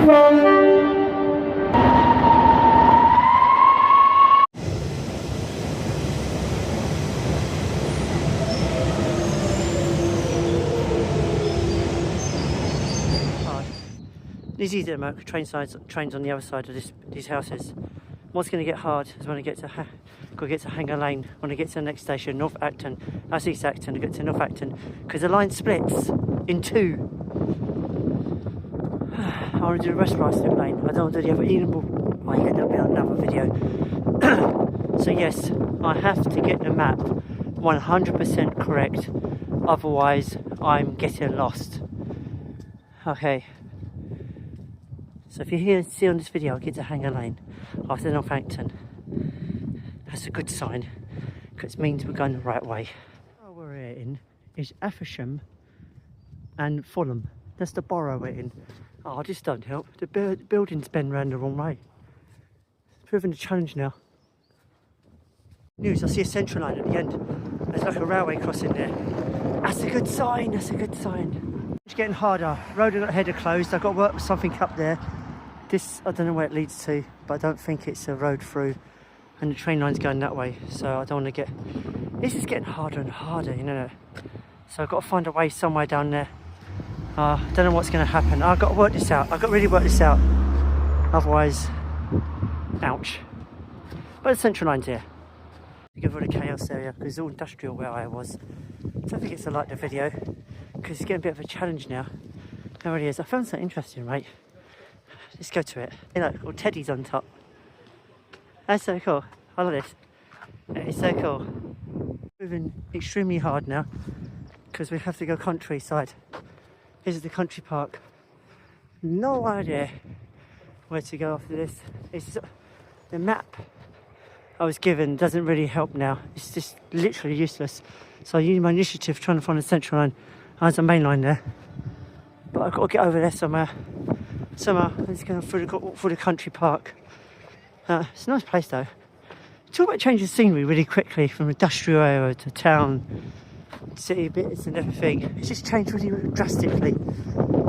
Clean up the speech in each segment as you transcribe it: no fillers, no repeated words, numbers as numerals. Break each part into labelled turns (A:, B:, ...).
A: These easy to mark trains on the other side of these houses. What's going to get hard is when I get to Hanger Lane, when I get to the next station, North Acton, that's East Acton, I get to North Acton, because the line splits in two. I want to do the rest of the lane. I don't want to do the other even. I end up being another video. So yes, I have to get the map 100% correct, otherwise I'm getting lost. Okay. So if you see on this video, I'll get to Hanger Lane after Northampton. That's a good sign, because it means we're going the right way. The borough we're in is Amersham and Fulham. That's the borough we're in. Oh, this don't help. The buildings bend round the wrong way. It's proving a challenge now. News, I see a Central line at the end. There's like a railway crossing there. That's a good sign, that's a good sign. It's getting harder. Road ahead are closed. I've got to work with something up there. This, I don't know where it leads to, but I don't think it's a road through, and the train line's going that way, so I don't want to get... This is getting harder and harder, you know. So I've got to find a way somewhere down there. I don't know what's going to happen. I've got to work this out. I've got to really work this out. Otherwise, ouch. But the Central line's here. To give all the chaos area, because it's all industrial where I was. I don't think it's a like the video, because it's getting a bit of a challenge now. It really is. I found something interesting, right? Let's go to it. You know, little teddies on top. That's so cool. I love this. It's so cool. Moving extremely hard now because we have to go countryside. This is the country park. No idea where to go after this. It's the map I was given doesn't really help now. It's just literally useless. So I use my initiative trying to find a Central line. There's a main line there, but I've got to get over there somehow. I'm just going through the country park. It's a nice place though. Talk about changing scenery really quickly from industrial area to town, city bits and everything. It's just changed really drastically.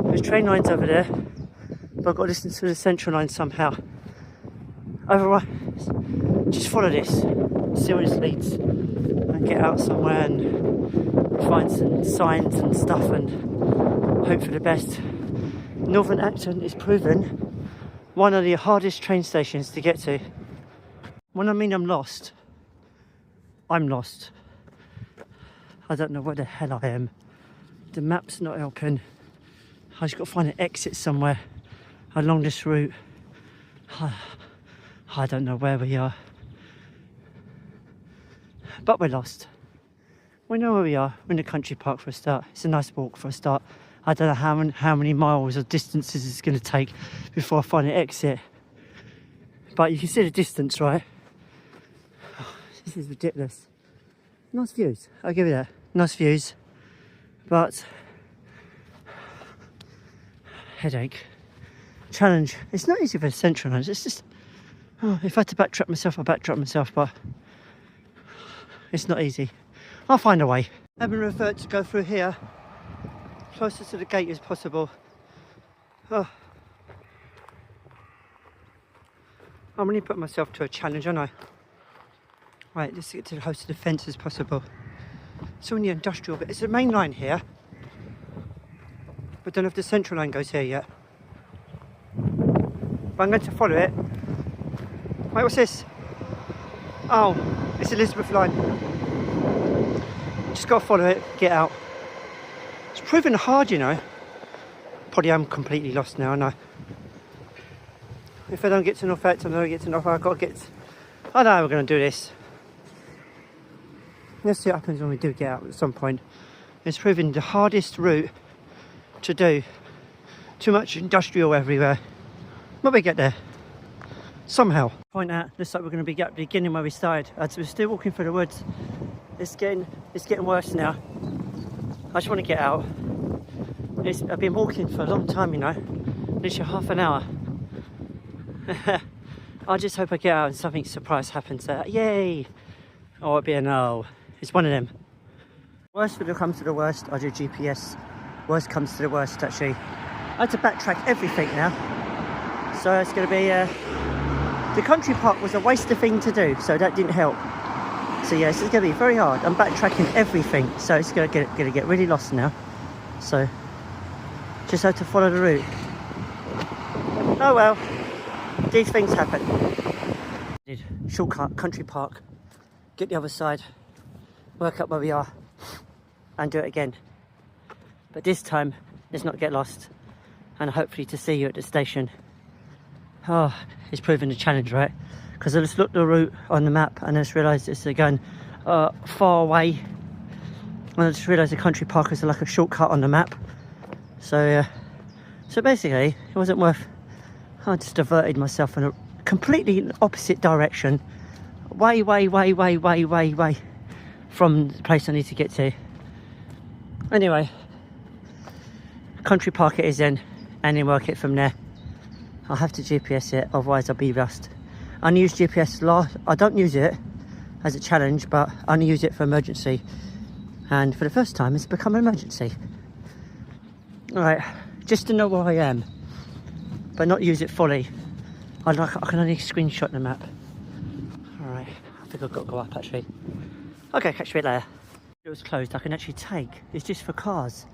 A: There's train lines over there, but I've got to listen to the Central line somehow. Otherwise, just follow this, see where this leads, and get out somewhere and find some signs and stuff and hope for the best. Northern Acton is proven one of the hardest train stations to get to. When I mean I'm lost, I'm lost. I don't know where the hell I am. The map's not helping. I just got to find an exit somewhere along this route. I don't know where we are. But we're lost. We know where we are. We're in the country park for a start. It's a nice walk for a start. I don't know how many miles or distances it's going to take before I find an exit. But you can see the distance, right? Oh, this is ridiculous. Nice views, I'll give you that. Nice views. But headache. Challenge. It's not easy for the Central lines. It's just, if I had to backtrack myself, I'll backtrack myself, but it's not easy. I'll find a way. I've been referred to go through here, closest to the gate as possible. I'm really putting myself to a challenge, aren't I? Right, let's get to the close to the fence as possible. It's on the industrial bit. It's the main line here, but don't know if the Central line goes here yet. But I'm going to follow it. Wait, what's this? Oh, it's Elizabeth line. Just got to follow it, get out. It's proving hard, you know. Probably am completely lost now, aren't I? If I don't get to Northampton, I don't get to North, I've got to get... I know how we're going to do this. Let's see what happens when we do get out at some point. It's proving the hardest route to do. Too much industrial everywhere. But we get there. Somehow. Point out, looks like we're going to be at the beginning where we started. We're still walking through the woods. It's getting worse now. I just want to get out. I've been walking for a long time, you know. Literally half an hour. I just hope I get out and something surprise happens there. Yay! Or it'll be a no. It's one of them. Worst will come to the worst, I do GPS. Worst comes to the worst, actually. I had to backtrack everything now. So it's going to be, the country park was a waste of thing to do, so that didn't help. So yeah, this is going to be very hard. I'm backtracking everything, so it's going to get really lost now. So, just have to follow the route. Oh well, these things happen. Shortcut, country park, get the other side, work up where we are, and do it again. But this time, let's not get lost, and hopefully to see you at the station. Oh, it's proven a challenge, right? Because I just looked at the route on the map and I just realised it's going far away. And I just realised the country park is like a shortcut on the map. So, so basically, it wasn't worth. I just diverted myself in a completely opposite direction, way from the place I need to get to. Anyway, country park it is then, and then work it from there. I'll have to GPS it, otherwise I'll be lost. I only use GPS I don't use it as a challenge, but I only use it for emergency. And for the first time, it's become an emergency. Alright, just to know where I am, but not use it fully. I can only screenshot the map. Alright, I think I've got to go up actually. Okay, catch you a bit later. It was closed, I can actually take. It's just for cars.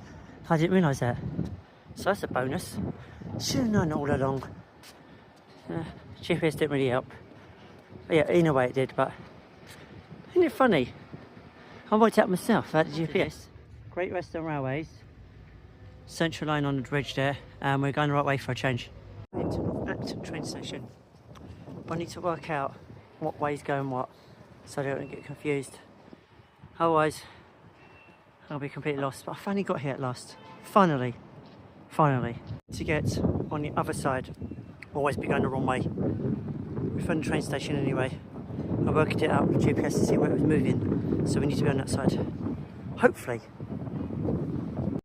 A: I didn't realise that. So that's a bonus. Should have known all along. GPS didn't really help. But yeah, in a way it did, but isn't it funny? I worked out myself at the GPS. Great Western Railways, Central line on the bridge there, and we're going the right way for a change. Into Northampton train station. I need to work out what way's going what, so I don't get confused. Otherwise, I'll be completely lost. But I finally got here at last. Finally. To get on the other side, always be going the wrong way. We found the train station anyway. I worked it out with GPS to see where it was moving, so we need to be on that side. Hopefully.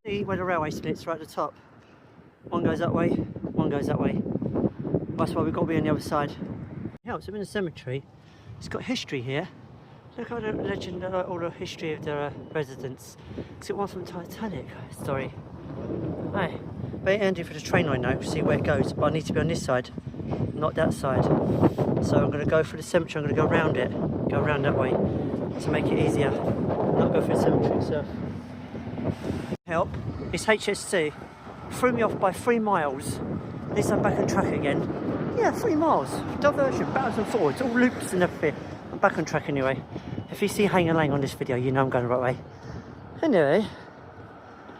A: See where the railway splits right at the top. One goes that way, one goes that way. That's why we've got to be on the other side. Yeah, so I'm in a cemetery. It's got history here. Look at the legend, all the history of the residents. Because it was from the Titanic story. Hey, very handy for the train line now, see where it goes. But I need to be on this side, not that side. So I'm going to go through the cemetery, I'm going to go around it. Go around that way to make it easier. Not go through the cemetery itself. Help, it's HS2. Threw me off by 3 miles. At least I'm back on track again. Yeah, 3 miles. Diversion, backwards and forwards, all loops and everything. I'm back on track anyway. If you see Hang and Lang on this video, you know I'm going the right way. Anyway,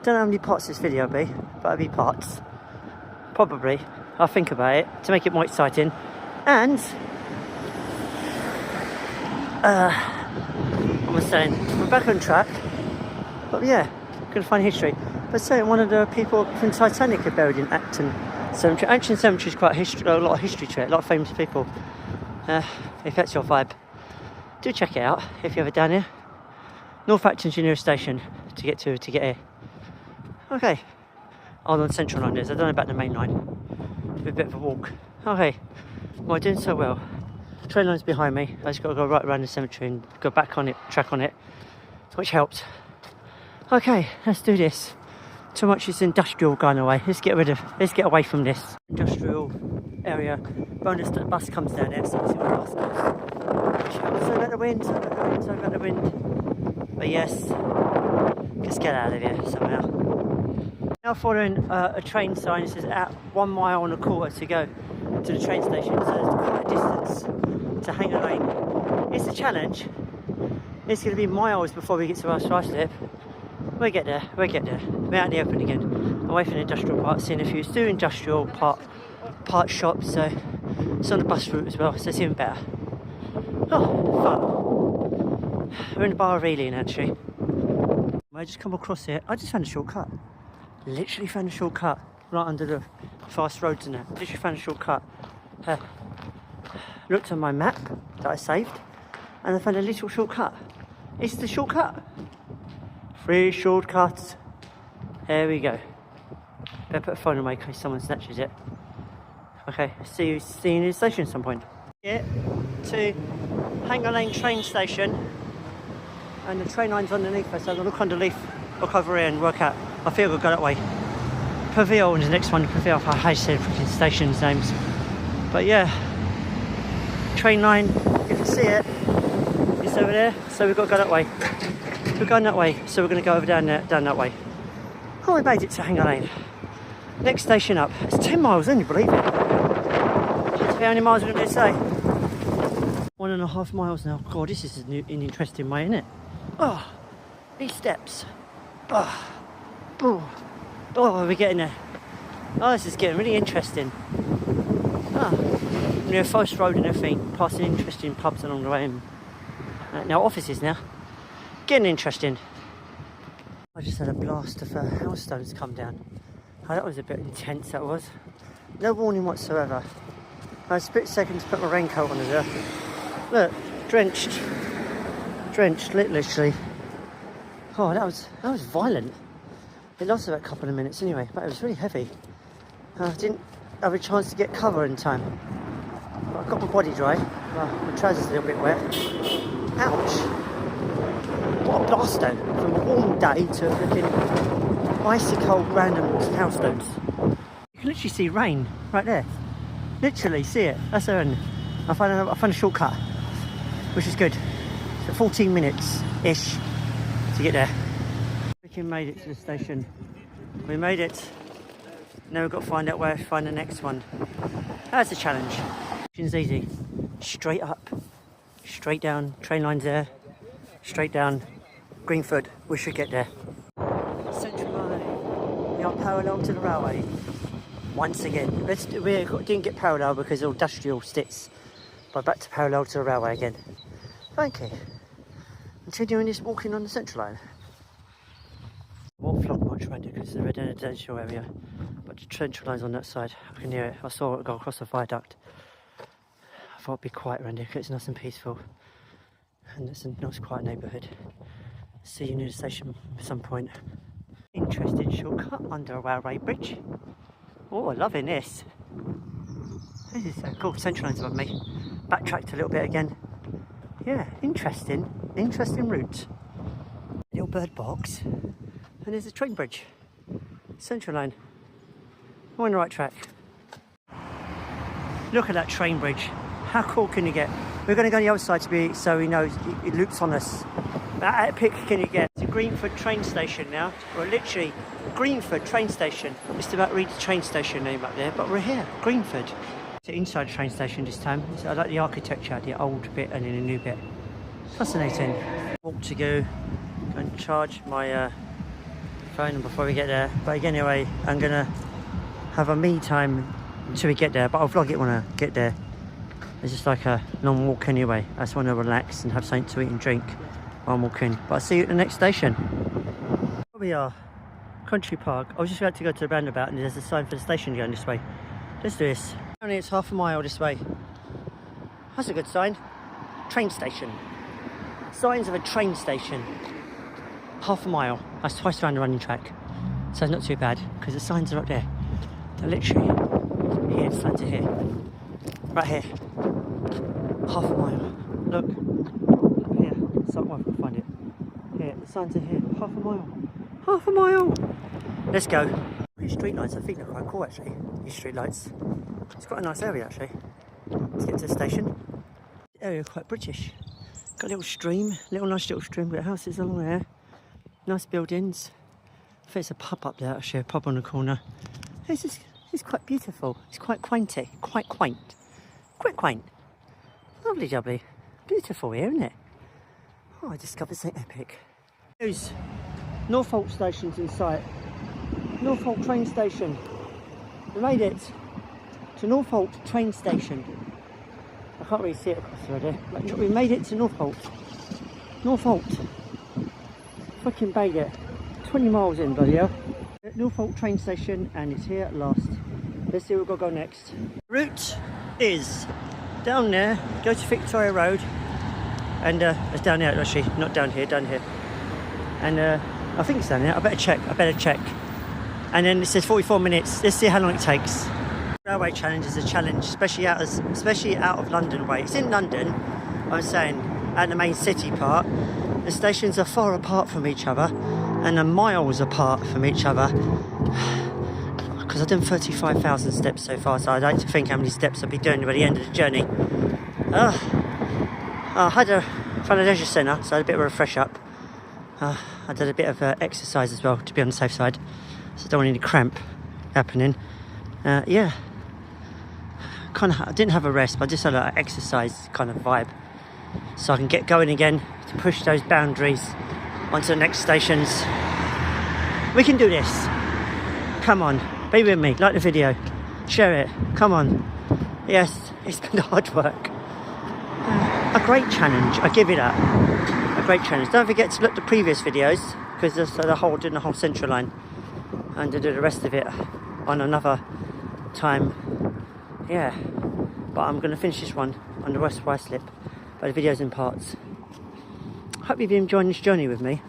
A: don't know how many parts this video will be, but it'll be parts. Probably. I'll think about it to make it more exciting. And what was I saying? We're back on track. But yeah, gonna find history. But saying one of the people from Titanic are buried in Acton Cemetery. Acton Cemetery is quite a lot of history to it, a lot of famous people. If that's your vibe, do check it out if you're ever down here. North Acton's your nearest station to get here. Okay. Oh, on Central line is. I don't know about the main line. It'll be a bit of a walk. Okay. Well, doing so well. Train line's behind me. I just got to go right around the cemetery and go back on it, track on it, which helps. Okay, let's do this. Too much is industrial going away. Let's get away from this industrial area. Bonus that the bus comes down there, so let's see where the bus goes. Sorry about the wind, sorry about the wind. But yes, just get out of here somehow. Now following a train sign, it says at 1 mile and a quarter to go to the train station, so there's quite a distance to Hang and Lang. It's a challenge. It's going to be miles before we get to our slip. We'll get there. We're out in the open again, away from the industrial part, seeing a few still industrial part shops, so it's on the bus route as well, so it's even better. Oh, fun. We're in the Bar of Ealing actually. I just come across here, I just found a shortcut. Literally found a shortcut right under the fast roads and that. Literally found a shortcut. Looked on my map that I saved and I found a little shortcut. It's the shortcut. 3 shortcuts. There we go. Better put a phone away in case someone snatches it. Okay, see you in the station at some point. Yeah, to Hang and Lang train station. And the train line's underneath us, so I'm going to look underneath, look over here and work out. I feel we'll go that way. Paville is the next one. Paville, I hate saying freaking stations names. But yeah, train line, you can see it, it's over there, so we've got to go that way. We're going that way, so we're going to go over down there, down that way. Oh, we made it to Hanger Lane. Next station up. It's 10 miles in, you believe it? How many miles we're going to say? 1.5 miles now. God, this is an interesting way, isn't it? Oh, these steps. Oh, we're getting there. Oh, this is getting really interesting. Oh, near Forest Road and everything, passing interesting pubs along the way. And now offices now. Getting interesting. I just had a blast of hailstones come down. Oh, that was a bit intense, that was. No warning whatsoever. I had a split second to put my raincoat on there. Look, drenched, literally. Oh, that was violent. It lasted about a couple of minutes anyway, but it was really heavy. I didn't have a chance to get cover in time. But I got my body dry. Well, my trousers a little bit wet. Ouch! What a blast though! From a warm day to looking icy cold random hailstones. You can literally see rain right there. Literally see it. That's the end. I found a shortcut, which is good. So 14 minutes-ish to get there. We made it to the station. We made it. Now we've got to find out where to find the next one. That's a challenge. It's easy. Straight up, straight down. Train line's there. Straight down. Greenford. We should get there. Central line. We are parallel to the railway. Once again. We didn't get parallel because of industrial sticks. But back to parallel to the railway again. Thank you. Continuing this walking on the Central line. I won't vlog much around it because it's a residential area, but the Central line's on that side. I can hear it. I saw it go across the viaduct. I thought it'd be quiet around here because it's nice and peaceful, and it's a nice quiet neighbourhood. See you near the station at some point. Interesting shortcut under a railway bridge. Oh, I'm loving this. This is so cool. Central line's above me. Backtracked a little bit again. Yeah, interesting route. Little bird box. And there's a train bridge. Central line. We're on the right track. Look at that train bridge. How cool can you get? We're going to go on the other side so he knows it loops on us. How epic can you get? It's a Greenford train station now. We're literally Greenford train station. Just about read the train station name up there, but we're here, Greenford. It's an inside train station this time. I like the architecture, the old bit and then the new bit. Fascinating. Walk to go and charge my phone before we get there. But anyway, I'm gonna have a me time until we get there, but I'll vlog it when I get there. It's just like a long walk anyway. I just want to relax and have something to eat and drink while I'm walking. But I'll see you at the next station. Here we are, Country Park. I was just about to go to the roundabout and there's a sign for the station going this way. Let's do this. Only it's half a mile this way. That's a good sign. Train station. Signs of a train station. Half a mile. That's twice around the running track. So it's not too bad because the signs are up there. They're literally here, the signs are here. Right here. Half a mile. Look. Up here. So I can find it. Here, the signs are here. Half a mile. Half a mile! Let's go. These street lights, I think they're quite cool actually. These street lights. It's quite a nice area actually. Let's get to the station. The area quite British. Got a little stream, nice little stream with houses along there. Nice buildings. I think it's a pub up there actually, a pub on the corner. It's quite beautiful. It's quite quainty, quite quaint. Quite quaint. Lovely jubbly. Beautiful here, isn't it? Oh, I discovered something epic. Here's Norfolk station's in sight. Norfolk train station. We made it to Norfolk train station. I can't really see it across the road there, but we made it to Norfolk. Norfolk. Fucking made it. 20 miles in, bloody hell. At Norfolk train station, and it's here at last. Let's see where we've got to go next. Route is down there, go to Victoria Road, and it's down there actually, not down here, down here. And I think it's down there. I better check. And then it says 44 minutes. Let's see how long it takes. Railway challenge is a challenge, especially out of London way. It's in London, I'm saying, at the main city part. The stations are far apart from each other and are miles apart from each other. I because I've done 35,000 steps so far, so I'd like to think how many steps I'll be doing by the end of the journey. I found a leisure centre, so I had a bit of a refresh up. I did a bit of exercise as well, to be on the safe side, so I don't want any cramp happening. Yeah, I didn't have a rest, but I just had an exercise kind of vibe, so I can get going again to push those boundaries onto the next stations. We can do this. Come on, be with me, like the video, share it, come on. Yes, it's been hard work. A great challenge, I give it that. A great challenge. Don't forget to look at the previous videos, because there's doing the whole Central line, and to do the rest of it on another time. Yeah, but I'm going to finish this one on the West Y Slip, but the video's in parts. Hope you've been enjoying this journey with me.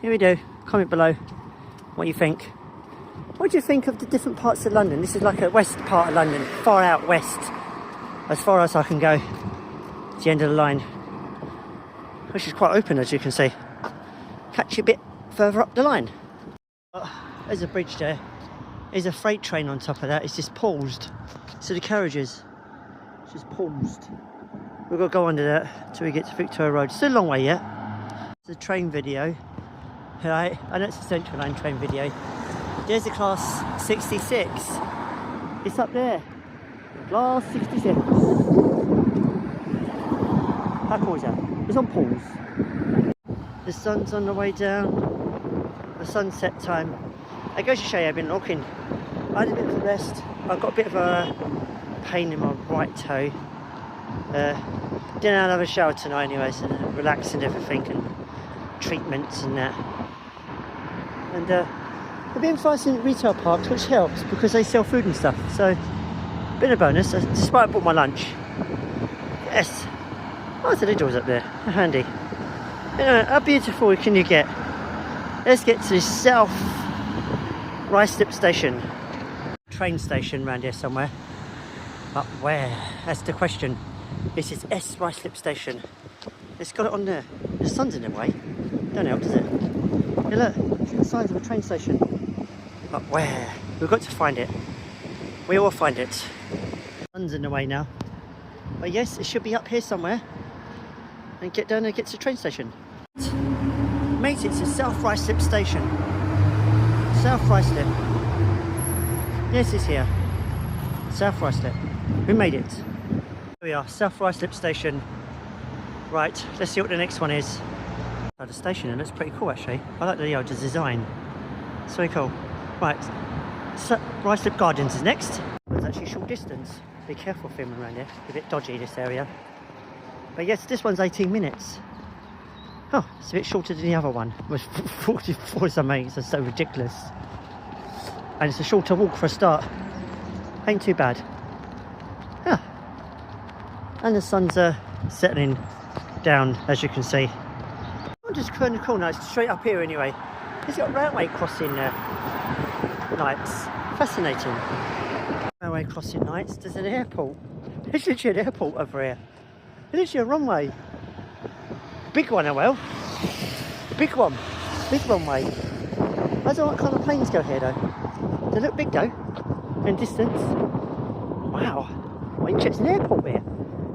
A: Here we do. Comment below what you think. What do you think of the different parts of London? This is like a west part of London, far out west, as far as I can go. It's the end of the line, which is quite open, as you can see. Catch you a bit further up the line. There's a bridge there. There's a freight train on top of that. It's just paused. So the carriages, it's just paused. We've got to go under that till we get to Victoria Road. Still a long way yet. It's a train video. Right, I know it's a Central Line train video. There's the class 66. It's up there. Class 66. How cool is that? It's on pause. The sun's on the way down. The sunset time. It goes to show you I've been walking. I had a bit of a rest. I've got a bit of a pain in my right toe. Didn't have a shower tonight anyway, so relaxing everything and treatments and that. And I've been finding retail parks, which helps because they sell food and stuff. So, bit of a bonus, despite I bought my lunch. Yes. Oh, the Lidl's up there. Handy. Anyway, how beautiful can you get? Let's get to the South Ruislip station. Train station around here somewhere. But where? That's the question. This is S Ruislip station. It's got it on there. The sun's in the way. Don't help, does it? Hey, look. The signs of a train station. But where? We've got to find it. We will find it. The sun's in the way now. But yes, it should be up here somewhere. And get down and get to the train station. Mate, it's a South Ruislip station. South Ruislip. Yes, it's here. South Ruislip. We made it. Here we are, South Ruislip station. Right, let's see what the next one is. Oh, the station, it looks pretty cool actually. I like the design. It's very cool. Right, so Ruislip Gardens is next. It's actually a short distance. Be careful filming around here. It's a bit dodgy, this area. But yes, this one's 18 minutes. Oh, it's a bit shorter than the other one. It was 44 something, it's so ridiculous. And it's a shorter walk for a start. Ain't too bad. Yeah. And the sun's settling down, as you can see. I'm just turning the corner, it's straight up here anyway. It's got railway crossing lights. Fascinating. Railway crossing lights. There's an airport. There's literally an airport over here. There's literally a runway. Big one, oh well. Big one. Big runway. I don't know what kind of planes go here though. They look big though. In distance. Wow. What an interesting airport here.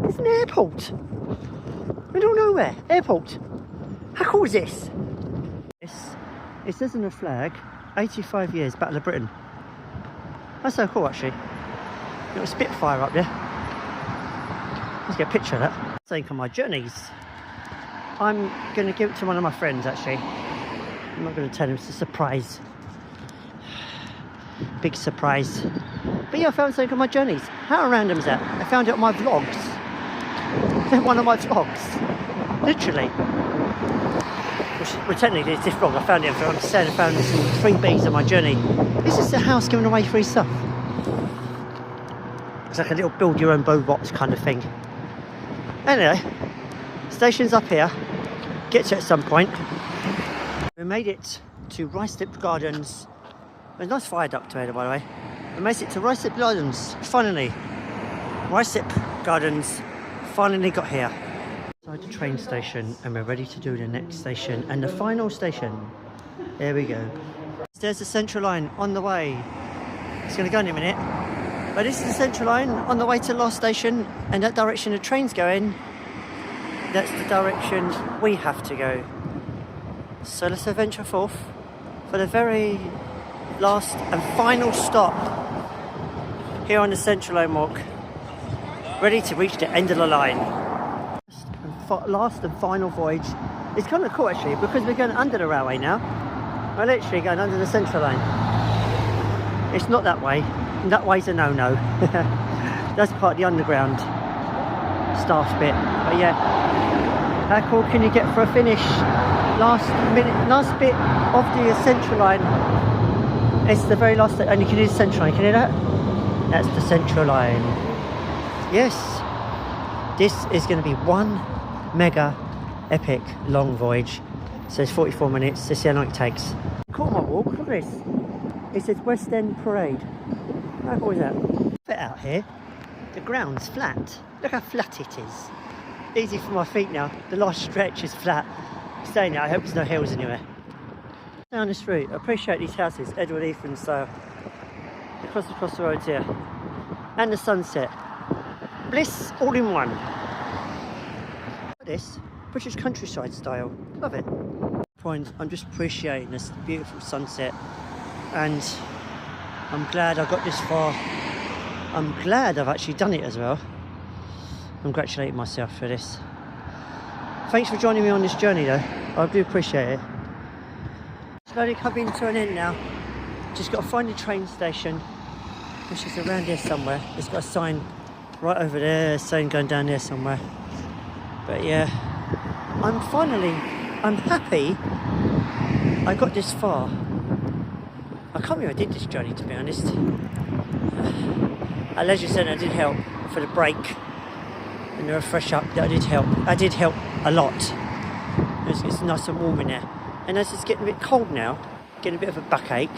A: It's an airport. Middle of nowhere. Airport. How cool is this? It says on the flag, 85 years, Battle of Britain. That's so cool actually. Little Spitfire up there. Let's get a picture of that. Take on my journeys. I'm going to give it to one of my friends actually. I'm not going to tell him, it's a surprise. Big surprise. But yeah, I found something on my journeys. How random is that? I found it on my vlogs. One of my vlogs. Literally. Well, technically it's this vlog. I found it on I found some 3Bs on my journey. This is the house giving away free stuff. It's like a little build your own box kind of thing. Anyway, station's up here. Get to it at some point. We made it to Ruislip Gardens. There's a nice viaduct over there, by the way. We made it to Ruislip Gardens, finally. Ruislip Gardens finally got here. Inside the train station, and we're ready to do the next station and the final station. There we go. There's the Central line on the way. It's going to go in a minute. But this is the Central line on the way to the last station, and that direction the train's going, that's the direction we have to go. So let's venture forth for the very last and final stop here on the Central line walk, ready to reach the end of the line. Last and final voyage. It's kind of cool actually, because we're going under the railway now. We're literally going under the Central line. It's not that way. That way's a no-no. That's part of the underground staff bit. But yeah, how cool can you get for a finish? Last bit of the Central line. It's the very last, and you can hear the Central line. Can you hear that? That's the Central line. Yes, this is going to be one mega epic long voyage. So it's 44 minutes. Let's see how long it takes. Caught my walk. Look at this. It says West End Parade. How cool is that? Bit out here. The ground's flat. Look how flat it is. Easy for my feet now. The last stretch is flat. Staying there. I hope there's no hills anywhere. Down the street. I appreciate these houses. Edward Eatham style. Across the roads here. And the sunset. Bliss all in one. Look at this. British countryside style. Love it. I'm just appreciating this beautiful sunset. And I'm glad I got this far. I'm glad I've actually done it as well. Congratulating myself for this. Thanks for joining me on this journey though. I do appreciate it. Slowly coming to an end now. Just got to find the train station, which is around here somewhere. It's got a sign right over there, a sign going down there somewhere. But yeah, I'm happy I got this far. I can't believe I did this journey, to be honest. At Leisure Centre did help for the break and the refresh up. That did help. That did help a lot. It's nice and warm in there. And as it's getting a bit cold now, getting a bit of a backache,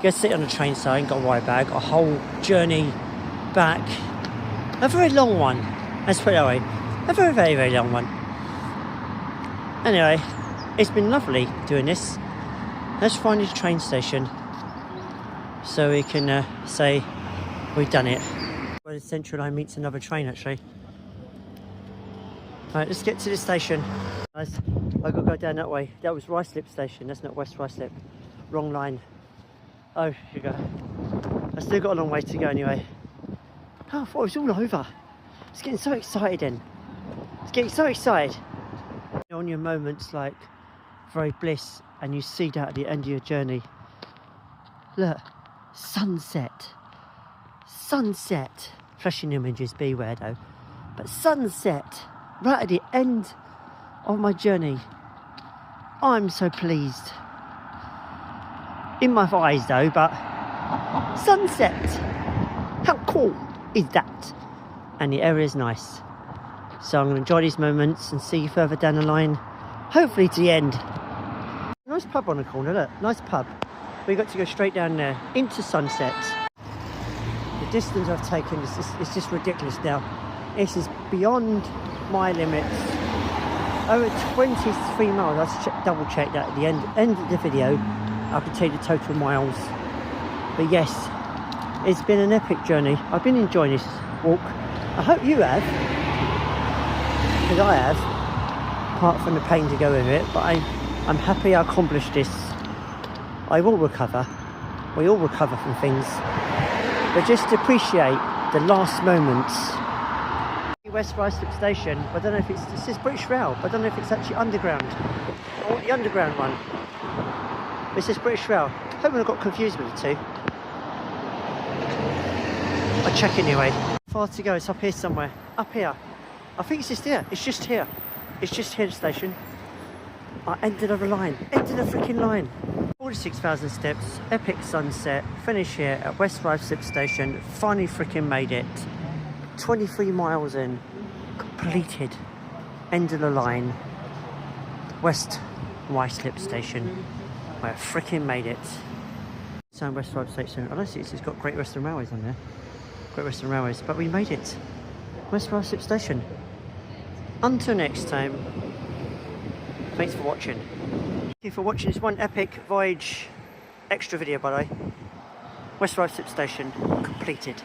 A: go sit on the train side, got a wide bag, a whole journey back. A very long one. Let's put it that way. A very, very, very long one. Anyway, it's been lovely doing this. Let's find a train station so we can say we've done it. Where the Central line meets another train actually. Right, let's get to the station. Guys, I've got to go down that way. That was Ruislip station, that's not West Ruislip. Wrong line. Oh, here you go. I still got a long way to go anyway. Oh, I thought it was all over. It's getting so excited then. It's getting so excited. On your moments like very bliss and you see that at the end of your journey. Look, sunset. Sunset. Flashing images, beware though. But sunset, right at the end of my journey. I'm so pleased. In my eyes though, but sunset. How cool is that? And the area is nice. So I'm going to enjoy these moments and see you further down the line. Hopefully to the end. Nice pub on the corner, look. Nice pub. We got to go straight down there into sunset. The distance I've taken is just ridiculous now. This is beyond my limits. Over 23 miles. I'll double check that at the end of the video. I can tell you the total miles. But yes, it's been an epic journey. I've been enjoying this walk. I hope you have. Because I have. Apart from the pain to go with it. But I'm happy I accomplished this. I will recover. We all recover from things. But just appreciate the last moments. West Ruislip Station. I don't know if it says British Rail, but I don't know if it's actually underground. I want the underground one. It says British Rail. I hope I got confused with the two. I'll check anyway. Far to go, it's up here somewhere. Up here. I think it's just here. It's just here. It's just here, the station. I ended of a line. Ended a freaking line. 46,000 steps. Epic sunset. Finish here at West Ruislip Station. Finally freaking made it. 23 miles in. Completed. End of the line. West Ruislip Station. I freaking made it. So West Ruislip Station. I don't see it's got Great Western Railways on there. Great Western Railways. But we made it. West Ruislip Station. Until next time. Thanks for watching. Thank you for watching this one epic voyage extra video, by the way. West Ryslip Station completed.